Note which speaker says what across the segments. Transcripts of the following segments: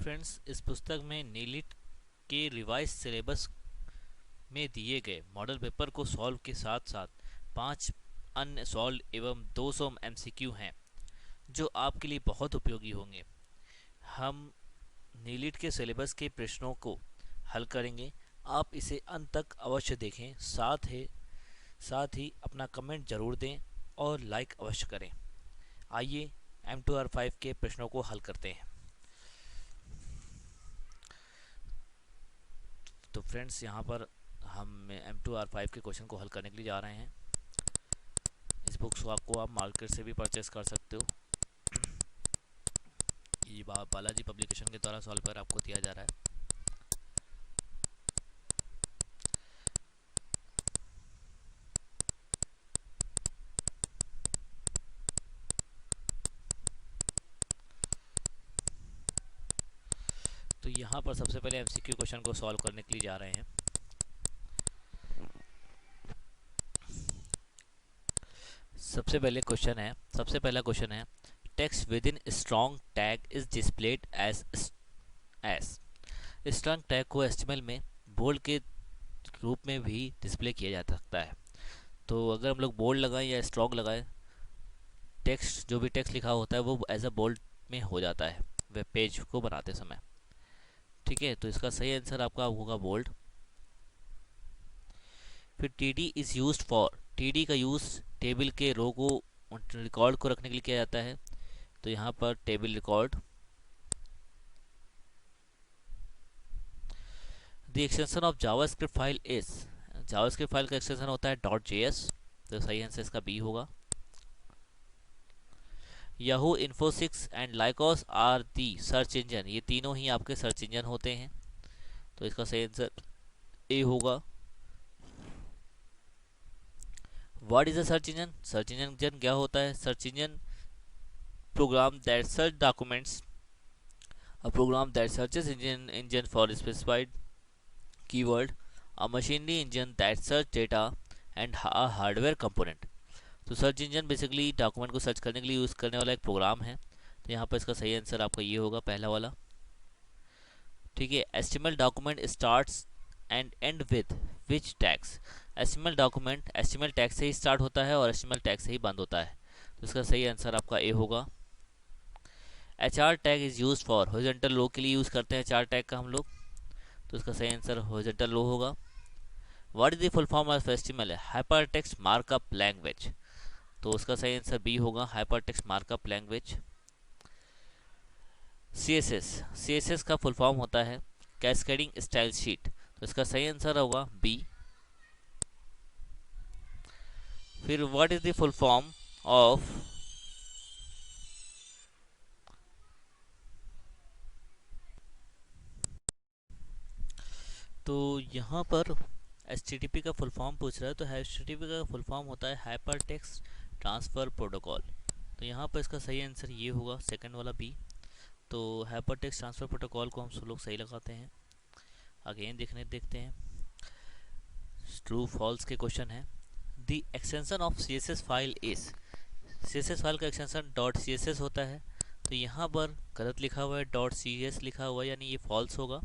Speaker 1: Friends, इस पुस्तक में नीलिट के रिवाइज सिलेबस में दिए गए मॉडल पेपर को सॉल्व के साथ साथ 5 अन्य सॉल्व एवं 200 एमसीक्यू हैं जो आपके लिए बहुत उपयोगी होंगे। हम नीलिट के सिलेबस के प्रश्नों को हल करेंगे। आप इसे अंत तक अवश्य देखें। साथ ही अपना कमेंट जरूर दें और लाइक अवश्य करें। आइए M2R5 के प्रश्नों को हल करते हैं। तो फ्रेंड्स, यहाँ पर हम M2R5 के क्वेश्चन को हल करने के लिए जा रहे हैं। इस बुक्स को आप मार्केट से भी परचेस कर सकते हो। ये बालाजी पब्लिकेशन के द्वारा सॉल्व कर आपको दिया जा रहा है। तो यहाँ पर सबसे पहले एमसीक्यू क्वेश्चन को सॉल्व करने के लिए जा रहे हैं। सबसे पहला क्वेश्चन है text within strong tag is displayed as S. Strong tag को एचटीएमएल में बोल्ड के रूप में भी डिस्प्ले किया जा सकता है। तो अगर हम लोग बोल्ड लगाएं या स्ट्रॉन्ग लगाएं, टेक्स्ट जो भी टेक्स्ट लिखा होता है वो एज अ बोल्ड में हो जाता है वेब पेज को बनाते समय। ठीक है, तो इसका सही आंसर आपका होगा बोल्ड। फिर TD is used for. TD का यूज टेबल के रो को रिकॉर्ड को रखने के लिए किया जाता है। तो यहाँ पर table record. The extension of JavaScript file is. JavaScript file का एक्सटेंशन होता है .js। तो सही आंसर इसका बी होगा। Yahoo, Infosys and Lycos are the search engine. ये तीनों ही आपके सर्च इंजन होते हैं। तो इसका सही आंसर ए होगा। What is a search engine? Search engine क्या होता है? Search engine program that search documents, a program that searches engine for a specified keyword, a machinery engine that search data and a hardware component। तो search engine basically document को search करने के लिए use करने वाला एक programme है। तो यहाँ पर इसका सही आंसर आपका ये होगा, पहला वाला। ठीक है, HTML document starts and and with which tags. HTML document HTML tag से ही स्टार्ट होता है और एचटीएमएल टैग से ही बंद होता है। तो इसका सही आंसर आपका ए होगा। HR tag is use for. Horizontal row के लिए यूज़ करते हैं HR टैग का हम लोग। तो इसका सही आंसर हॉरिजॉन्टल रो होगा। What is the full form of HTML? Hyper text markup language. तो उसका सही आंसर बी होगा, hyper text markup language. CSS का फुल फॉर्म होता है कैस्केडिंग स्टाइल शीट। तो इसका सही आंसर होगा बी। फिर what is the full form of तो यहाँ पर HTTP का फुल फॉर्म पूछ रहा है। तो HTTP का फुल फॉर्म होता है हाइपर टेक्स्ट ट्रांसफ़र प्रोटोकॉल। तो यहाँ पर इसका सही आंसर ये होगा, सेकंड वाला बी। तो हाइपर टेक्स्ट ट्रांसफ़र प्रोटोकॉल को हम सब लोग सही लगाते हैं। अगेन देखते हैं ट्रू फॉल्स के क्वेश्चन है। The extension of CSS file is. CSS file का एक्सटेंशन .css होता है। तो यहाँ पर गलत लिखा हुआ है, .cs लिखा हुआ है, यानी ये फॉल्स होगा।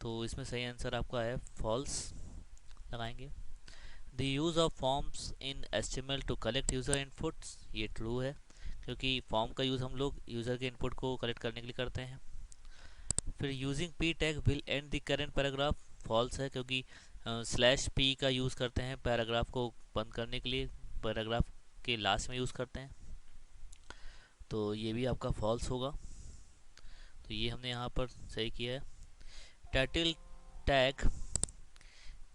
Speaker 1: तो इसमें सही आंसर आपका है फॉल्स लगाएंगे। The use of forms in HTML to collect user inputs, ये ट्रू है क्योंकि फॉर्म का यूज़ हम लोग यूज़र के इनपुट को कलेक्ट करने के लिए करते हैं। फिर using p tag will end the current paragraph, false है क्योंकि /p का यूज़ करते हैं पैराग्राफ को बंद करने के लिए, पैराग्राफ के लास्ट में यूज़ करते हैं। तो ये भी आपका फॉल्स होगा। तो ये हमने यहाँ पर सही किया है। Title tag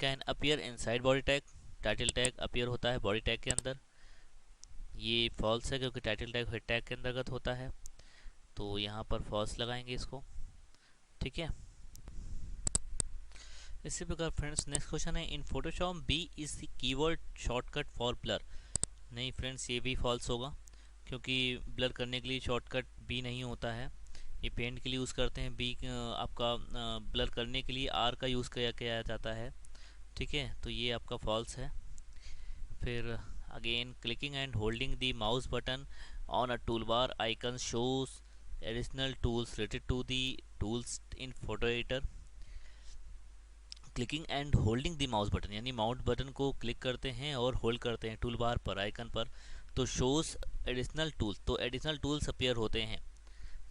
Speaker 1: can appear inside body tag. Title tag appear होता है बॉडी टैग के अंदर, ये फॉल्स है क्योंकि टाइटल टैग हेड टैग के अंतर्गत होता है। तो यहाँ पर फॉल्स लगाएंगे इसको। ठीक है, इसी प्रकार फ्रेंड्स नेक्स्ट क्वेश्चन है in Photoshop B is the keyboard shortcut for blur. नहीं फ्रेंड्स, ये भी फॉल्स होगा क्योंकि ब्लर करने के लिए शॉर्टकट बी नहीं होता है। ये पेंट के लिए यूज़ करते हैं बी, आपका ब्लर करने के लिए आर का यूज़ किया जाता है। ठीक है, तो ये आपका फॉल्स है। फिर again clicking and holding the mouse button on a toolbar icon shows additional tools related to the tools in photo editor, clicking and holding the mouse button, यानी माउस बटन को click करते हैं और hold करते हैं tool bar पर, icon पर, तो शोज एडिशनल टूल्स, तो एडिशनल टूल्स अपीयर होते हैं।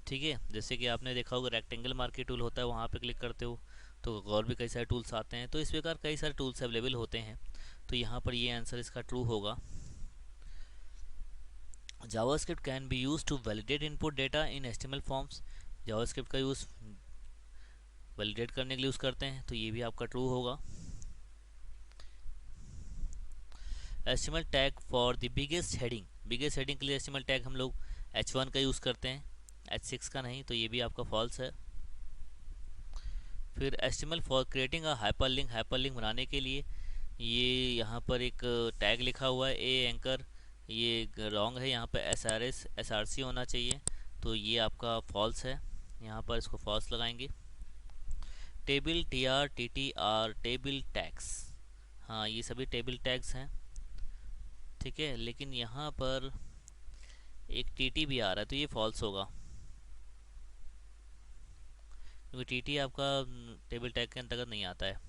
Speaker 1: ठीक है, जैसे कि आपने देखा होगा रेक्टेंगल मार्केट टूल होता है, वहाँ पे क्लिक करते हो तो और भी कई सारे टूल्स आते हैं, तो इस प्रकार कई सारे टूल्स अवेलेबल होते हैं। तो यहाँ पर ये आंसर इसका ट्रू होगा। JavaScript can be use to validate input data in HTML forms, JavaScript का यूज़ वैलिडेट करने के लिए यूज़ करते हैं, तो ये भी आपका ट्रू होगा। HTML tag for the biggest heading, biggest heading के लिए एचटीएमएल टैग हम लोग H1 का यूज़ करते हैं, H6 का नहीं, तो ये भी आपका फॉल्स है। फिर HTML for creating a hyperlink, hyperlink बनाने के लिए ये यहाँ पर एक टैग लिखा हुआ है ए एंकर, ये रॉन्ग है, यहाँ पर SRC होना चाहिए, तो ये आपका फॉल्स है, यहाँ पर इसको फॉल्स लगाएंगे। टेबल TR टेबल टैग्स, हाँ ये सभी टेबल टैग्स हैं, ठीक है, लेकिन यहाँ पर एक TT भी आ रहा है, तो ये फॉल्स होगा, क्योंकि TT आपका टेबल टैग के अंतर्गत नहीं आता है।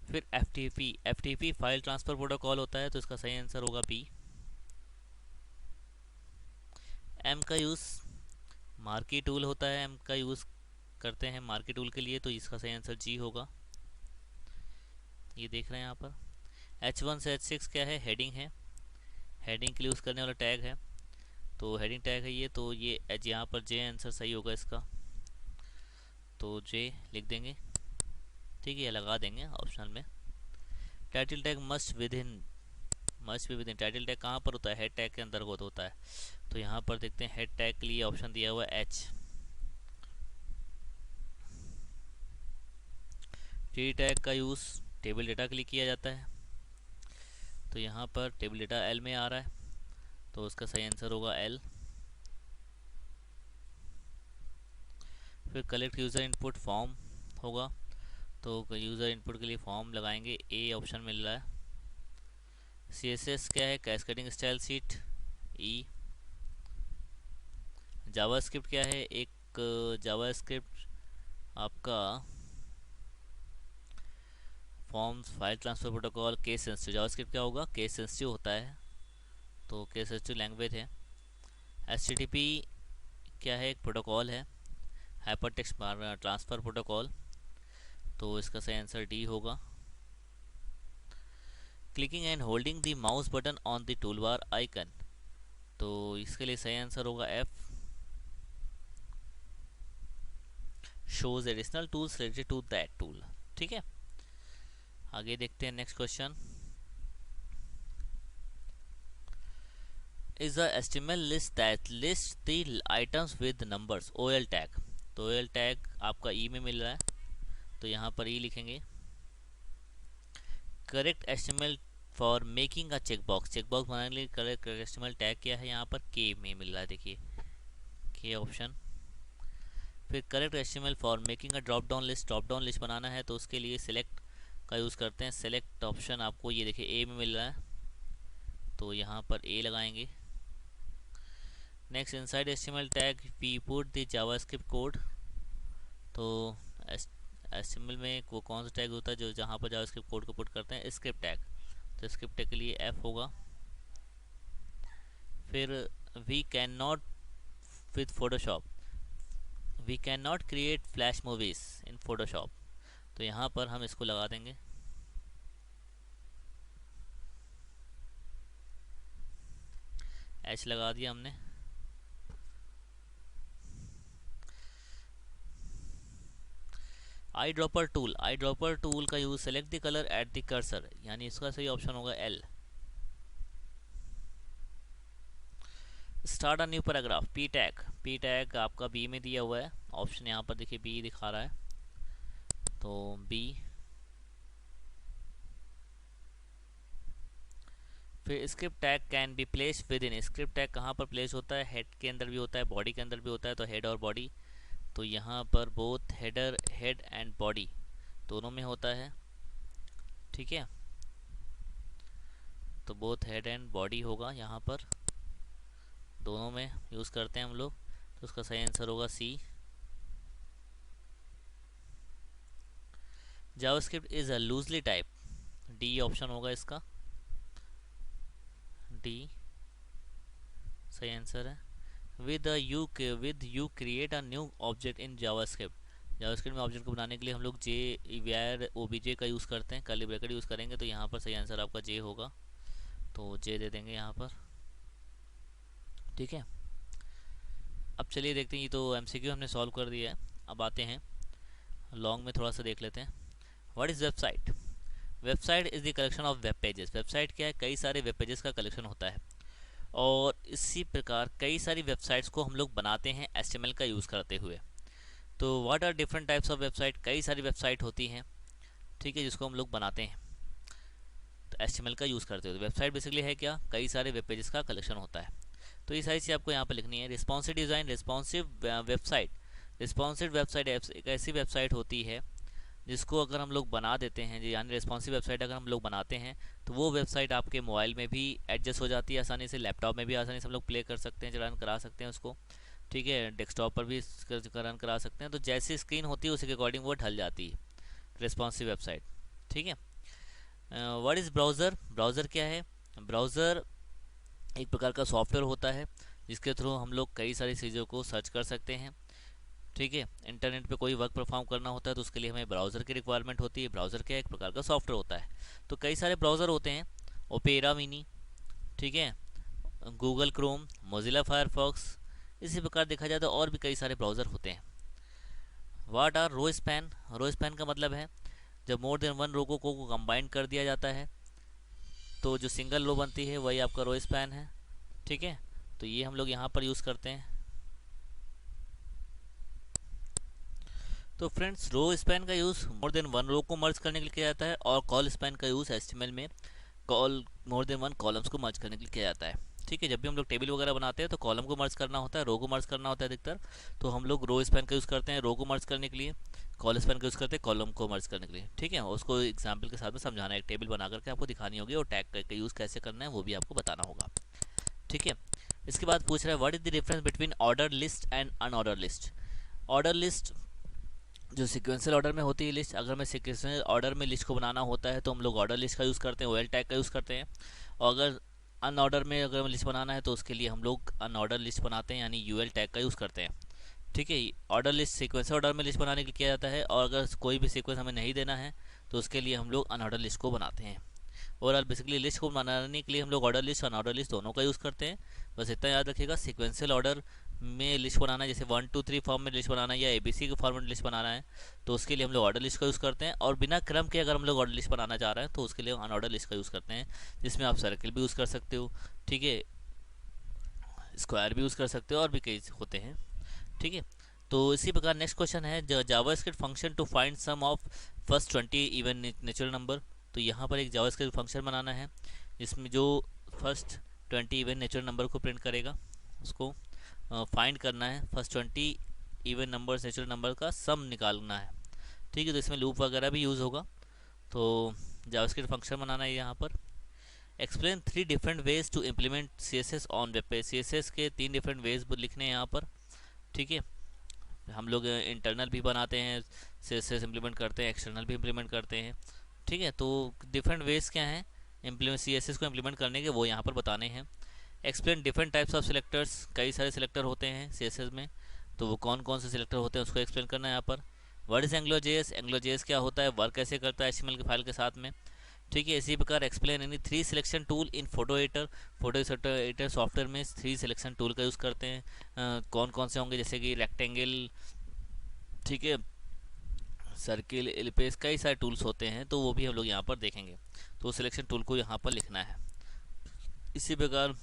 Speaker 1: फिर FTP फाइल ट्रांसफ़र प्रोटोकॉल होता है, तो इसका सही आंसर होगा B। M का यूज़ मार्की टूल होता है, M का यूज़ करते हैं मार्की टूल के लिए, तो इसका सही आंसर G होगा। ये देख रहे हैं यहाँ पर H1 से H6 क्या है, हेडिंग है, हेडिंग के लिए यूज़ करने वाला टैग है, तो हेडिंग टैग है ये, तो ये यहाँ पर J आंसर सही होगा इसका, तो J लिख देंगे, ठीक है, लगा देंगे ऑप्शनल में। Title tag must be with in, title tag कहाँ पर होता है, हेड टैग के अंतर्गत होता है, तो यहाँ पर देखते हैं हेड टैग के लिए ऑप्शन दिया हुआ है H। टी टैग का यूज़ टेबल डेटा के लिए किया जाता है, तो यहाँ पर टेबल डेटा L में आ रहा है, तो उसका सही आंसर होगा L। फिर कलेक्ट यूज़र इनपुट फॉर्म होगा, तो यूज़र इनपुट के लिए फॉर्म लगाएंगे, A ऑप्शन मिल रहा है। CSS क्या है, cascading style sheet, E। JavaScript क्या है, एक जावास्क्रिप्ट आपका forms file transfer protocol case sensitive, JavaScript क्या होगा, केस सेंसिटिव होता है, तो केस सेंसिटिव लैंग्वेज है। HTTP क्या है, एक प्रोटोकॉल है, हाइपर टेक्स्ट ट्रांसफ़र प्रोटोकॉल, तो इसका सही आंसर D होगा। Clicking and holding the mouse button on the toolbar icon, तो इसके लिए सही आंसर होगा F। Shows additional tools related to that tool, ठीक है। आगे देखते हैं next question. Is a HTML list that list the items with numbers OL tag, तो OL टैग आपका E में मिल रहा है, तो यहाँ पर E लिखेंगे। Correct HTML for making a checkbox, checkbox बनाने के लिए करेक्ट HTML टैग क्या है, यहाँ पर K में मिल रहा है, देखिए K ऑप्शन। फिर correct HTML for making a drop down list बनाना है, तो उसके लिए सिलेक्ट का यूज़ करते हैं, सेलेक्ट ऑप्शन आपको ये देखिए A में मिल रहा है, तो यहाँ पर A लगाएंगे। Next inside HTML tag we put the JavaScript code, तो HTML में वो कौन सा टैग होता है जो जहाँ पर जावास्क्रिप्ट कोड को पुट करते हैं, स्क्रिप्ट टैग, तो स्क्रिप्ट टैग के लिए F होगा। फिर we can not with Photoshop, we can not create flash movies in Photoshop, तो यहाँ पर हम इसको लगा देंगे। H लगा दिया हमने। आई ड्रॉपर टूल का use select the colour at the cursor, यानी इसका सही ऑप्शन होगा L। Start a new paragraph, P tag आपका B में दिया हुआ है, ऑप्शन यहाँ पर देखिए B दिखा रहा है, तो B। फिर script tag can be place with in, script tag कहाँ पर प्लेस होता है, हेड के अंदर भी होता है, बॉडी के अंदर भी होता है, तो हेड और बॉडी, तो यहाँ पर बोथ हेड एंड बॉडी दोनों में होता है, ठीक है, तो बोथ हेड एंड बॉडी होगा यहाँ पर दोनों में यूज़ करते हैं हम लोग, तो उसका सही आंसर होगा C. JavaScript is a loosely type, D option होगा इसका, डी सही आंसर है। With you create a new object in JavaScript, JavaScript में ऑब्जेक्ट को बनाने के लिए हम लोग जे वेयर ओबीजे का यूज़ करते हैं, कर्ली ब्रैकेट यूज़ करेंगे, तो यहाँ पर सही आंसर आपका जे होगा, तो जे दे देंगे यहाँ पर। ठीक है, अब चलिए देखते हैं, ये तो एमसीक्यू हमने सॉल्व कर दिया है। अब आते हैं लॉन्ग में, थोड़ा सा देख लेते हैं। What is website? Website is the collection of web pages. Website क्या है? कई सारे वेब पेजेस का कलेक्शन होता है, और इसी प्रकार कई सारी वेबसाइट्स को हम लोग बनाते हैं HTML का यूज़ करते हुए। तो what are different types of website? कई सारी वेबसाइट होती हैं, ठीक है, जिसको हम लोग बनाते हैं तो HTML का यूज़ करते हुए। वेबसाइट बेसिकली है क्या? कई सारे वेब पेजेस का कलेक्शन होता है। तो ये सारी चीज़ आपको यहाँ पर लिखनी है। Responsive design, responsive website. Responsive website एक ऐसी वेबसाइट होती है जिसको अगर हम लोग बना देते हैं, यानी रिस्पॉन्सिव वेबसाइट अगर हम लोग बनाते हैं तो वो वेबसाइट आपके मोबाइल में भी एडजस्ट हो जाती है आसानी से, लैपटॉप में भी आसानी से हम लोग प्ले कर सकते हैं, रन करा सकते हैं उसको, ठीक है, डेस्कटॉप पर भी रन करा सकते हैं। तो जैसी स्क्रीन होती है उसी के अकॉर्डिंग वो ढल जाती है रिस्पॉन्सिव वेबसाइट, ठीक है। What is browser? ब्राउज़र क्या है? ब्राउज़र एक प्रकार का सॉफ्टवेयर होता है जिसके थ्रू हम लोग कई सारी चीज़ों को सर्च कर सकते हैं, ठीक है। इंटरनेट पे कोई वर्क परफॉर्म करना होता है तो उसके लिए हमें ब्राउज़र की रिक्वायरमेंट होती है। ब्राउज़र क्या एक प्रकार का सॉफ्टवेयर होता है। तो कई सारे ब्राउज़र होते हैं, ओपेरा मिनी, ठीक है, गूगल क्रोम, मोजिला फायरफॉक्स, इसी प्रकार देखा जाए तो और भी कई सारे ब्राउज़र होते हैं। What are row span? Row span का मतलब है जब मोर देन वन रो को कंबाइन कर दिया जाता है तो जो सिंगल रो बनती है वही आपका रो स्पैन है, ठीक है। तो ये हम लोग यहाँ पर यूज़ करते हैं। तो फ्रेंड्स, रो स्पैन का use more than one row को मर्ज करने के लिए किया जाता है, और कॉल स्पैन का यूज़ HTML में call more than one columns को मर्ज करने के लिए किया जाता है, ठीक है। जब भी हम लोग टेबल वगैरह बनाते हैं तो कॉलम को मर्ज करना होता है, रो को मर्ज करना होता है अधिकतर, तो हम लोग रो स्पैन का यूज़ करते हैं रो को मर्ज करने के लिए, कॉल स्पैन का यूज़ करते हैं कॉलम को मर्ज करने के लिए, ठीक है। उसको एग्जाम्पल के साथ में समझाना है, एक टेबल बना करके आपको दिखानी होगी, और टैग का यूज़ कैसे करना है वो भी आपको बताना होगा, ठीक है। इसके बाद पूछ रहा है what is the difference between order list and unordered list? Order list जो सिक्वेंशियल ऑर्डर में होती है लिस्ट, अगर हमें सिक्वेंशियल ऑर्डर में लिस्ट को बनाना होता है तो हम लोग ऑर्डर लिस्ट का यूज़ करते हैं, OL टैग का यूज़ करते हैं। और अगर अनऑर्डर में अगर हमें लिस्ट बनाना है तो उसके लिए हम लोग अनऑर्डर लिस्ट बनाते हैं, यानी UL टैग का यूज़ करते हैं, ठीक है। ऑर्डर लिस्ट सिक्वेंशियल ऑर्डर में लिस्ट बनाने के लिए किया जाता है, और अगर कोई भी सीक्वेंस हमें नहीं देना है तो उसके लिए हम लोग अनऑर्डर लिस्ट को बनाते हैं। ओवरऑल बेसिकली लिस्ट को बनाने के लिए हम लोग ऑर्डर लिस्ट और अनऑर्डर लिस्ट दोनों का यूज़ करते हैं। बस इतना याद रखिएगा, सिक्वेंशियल ऑर्डर में लिस्ट बनाना है, जैसे 1 2 3 फॉर्म में लिस्ट बनाना है या ABC के फॉर्म में लिस्ट बनाना है, तो उसके लिए हम लोग ऑर्डर लिस्ट का यूज़ करते हैं। और बिना क्रम के अगर हम लोग ऑर्डर लिस्ट बनाना चाह रहे हैं तो उसके लिए अनऑर्डर लिस्ट का यूज़ करते हैं, जिसमें आप सर्किल भी यूज़ कर सकते हो, ठीक है, स्क्वायर भी यूज़ कर सकते हो, और भी कई होते हैं, ठीक है। तो इसी प्रकार नेक्स्ट क्वेश्चन है JavaScript function to find sum of first 20 even natural number. तो यहाँ पर एक जावास्क्रिप्ट फंक्शन बनाना है जिसमें जो फर्स्ट 20 इवन नेचुरल नंबर को प्रिंट करेगा, उसको फाइंड करना है, first 20 even numbers natural number का सम निकालना है, ठीक है। तो इसमें लूप वगैरह भी यूज़ होगा। तो जावास्क्रिप्ट फंक्शन बनाना है यहाँ पर। Explain 3 different ways to implement CSS on web page. CSS के 3 डिफरेंट वेज लिखने हैं यहाँ पर, ठीक है। हम लोग इंटरनल भी बनाते हैं CSS इम्प्लीमेंट करते हैं, एक्सटर्नल भी इम्प्लीमेंट करते हैं, ठीक है। तो डिफरेंट वेज क्या हैं इम्प्लीमेंट CSS को इम्प्लीमेंट करने के, वो यहाँ पर बताने हैं। Explain different types of selectors. कई सारे सिलेक्टर होते हैं CSS में, तो वो कौन कौन से सिलेक्टर होते हैं उसको एक्सप्लेन करना है यहाँ पर। What is एंग्लो-JS? एंग्लो-JS क्या होता है, वर्क कैसे करता है HTML की फाइल के साथ में, ठीक है। इसी प्रकार explain any 3 selection tool in photo editor. Photo editor software में 3 सिलेक्शन टूल का यूज़ करते हैं, कौन कौन से होंगे, जैसे कि रेक्टेंगल, ठीक है, सर्किल, एलिपेस, कई सारे टूल्स होते हैं, तो वो भी हम लोग यहाँ पर देखेंगे। तो सिलेक्शन टूल को यहाँ पर लिखना है। इसी प्रकार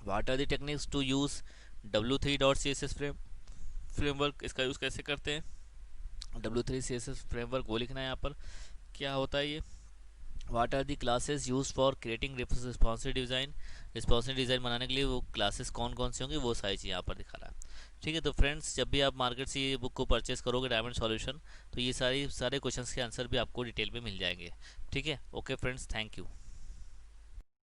Speaker 1: what are the techniques to use W3.CSS framework, इसका यूज़ कैसे करते हैं, W3 CSS फ्रेमवर्क वो लिखना है यहाँ पर, क्या होता है ये। What are the classes use for creating responsive design. Responsive design बनाने के लिए वो क्लासेस कौन कौन से होंगे वो सारी चीज़ यहाँ पर दिखा रहा है, ठीक है। तो फ्रेंड्स, जब भी आप मार्केट से ये बुक को परचेस करोगे डायमंड सॉल्यूशन, तो ये सारे क्वेश्चंस के आंसर भी आपको डिटेल में मिल जाएंगे, ठीक है। Okay friends, thank you.